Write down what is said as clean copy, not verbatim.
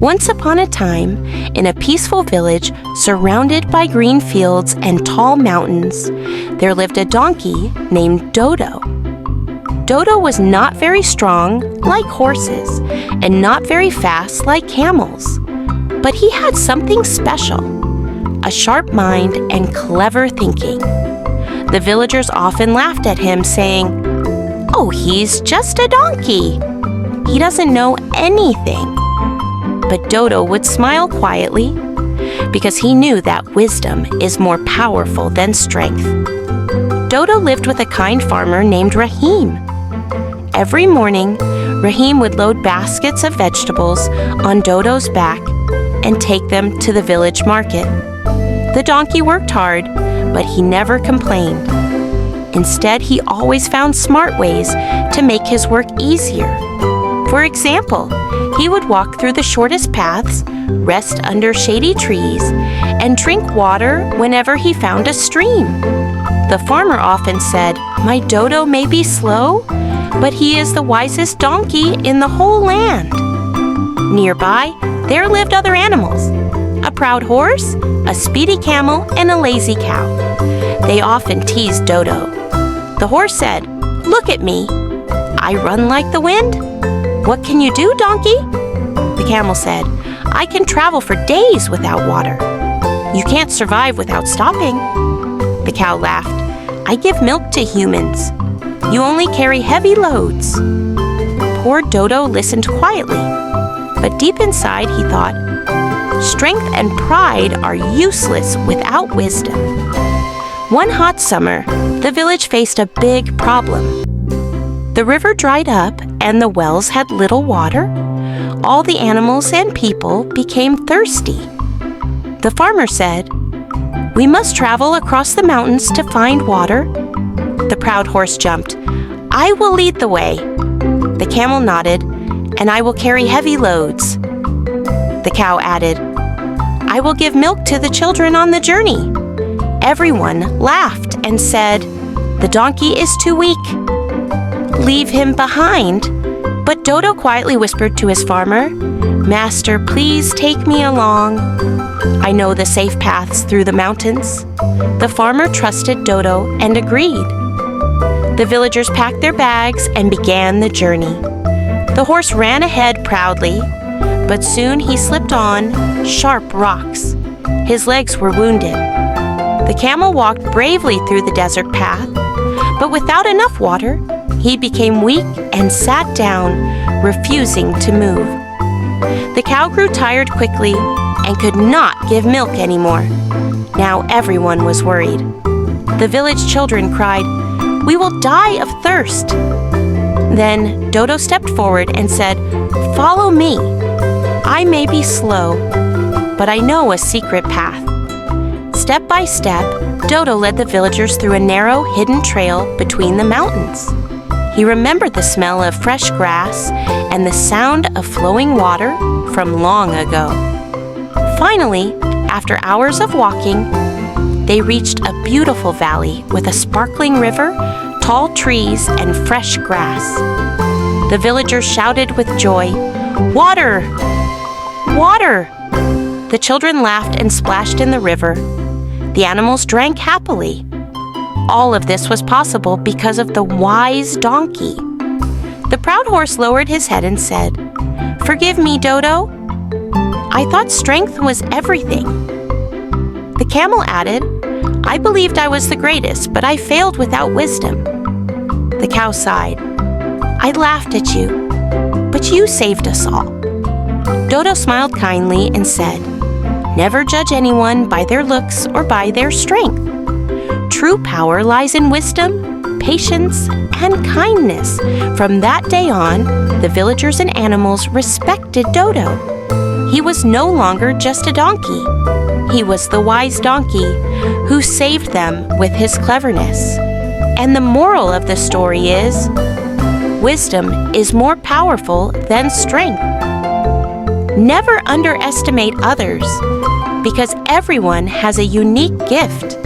Once upon a time, in a peaceful village surrounded by green fields and tall mountains, there lived a donkey named Dodo. Dodo was not very strong like horses and not very fast like camels, but he had something special, a sharp mind and clever thinking. The villagers often laughed at him, saying, "Oh, he's just a donkey. He doesn't know anything." But Dodo would smile quietly because he knew that wisdom is more powerful than strength. Dodo lived with a kind farmer named Rahim. Every morning, Rahim would load baskets of vegetables on Dodo's back and take them to the village market. The donkey worked hard, but he never complained. Instead, he always found smart ways to make his work easier. For example, he would walk through the shortest paths, rest under shady trees, and drink water whenever he found a stream. The farmer often said, "My Dodo may be slow, but he is the wisest donkey in the whole land." Nearby, there lived other animals: a proud horse, a speedy camel, and a lazy cow. They often teased Dodo. The horse said, "Look at me. I run like the wind." "What can you do, donkey?" The camel said, "I can travel for days without water." "You can't survive without stopping." The cow laughed, "I give milk to humans. You only carry heavy loads." Poor Dodo listened quietly, but deep inside he thought, strength and pride are useless without wisdom. One hot summer, the village faced a big problem. The river dried up and the wells had little water. All the animals and people became thirsty. The farmer said, "We must travel across the mountains to find water." The proud horse jumped. "I will lead the way." The camel nodded, "And I will carry heavy loads." The cow added, "I will give milk to the children on the journey." Everyone laughed and said, "The donkey is too weak. Leave him behind." But Dodo quietly whispered to his farmer, "Master, please take me along. I know the safe paths through the mountains." The farmer trusted Dodo and agreed. The villagers packed their bags and began the journey. The horse ran ahead proudly, but soon he slipped on sharp rocks. His legs were wounded. The camel walked bravely through the desert path, but without enough water, he became weak and sat down, refusing to move. The cow grew tired quickly and could not give milk anymore. Now everyone was worried. The village children cried, "We will die of thirst." Then Dodo stepped forward and said, "Follow me. I may be slow, but I know a secret path." Step by step, Dodo led the villagers through a narrow, hidden trail between the mountains. He remembered the smell of fresh grass and the sound of flowing water from long ago. Finally, after hours of walking, they reached a beautiful valley with a sparkling river, tall trees, and fresh grass. The villagers shouted with joy, "Water! Water!" The children laughed and splashed in the river. The animals drank happily. All of this was possible because of the wise donkey. The proud horse lowered his head and said, "Forgive me, Dodo. I thought strength was everything." The camel added, "I believed I was the greatest, but I failed without wisdom." The cow sighed, "I laughed at you, but you saved us all." Dodo smiled kindly and said, "Never judge anyone by their looks or by their strength. True power lies in wisdom, patience, and kindness." From that day on, the villagers and animals respected Dodo. He was no longer just a donkey. He was the wise donkey who saved them with his cleverness. And the moral of the story is, wisdom is more powerful than strength. Never underestimate others, because everyone has a unique gift.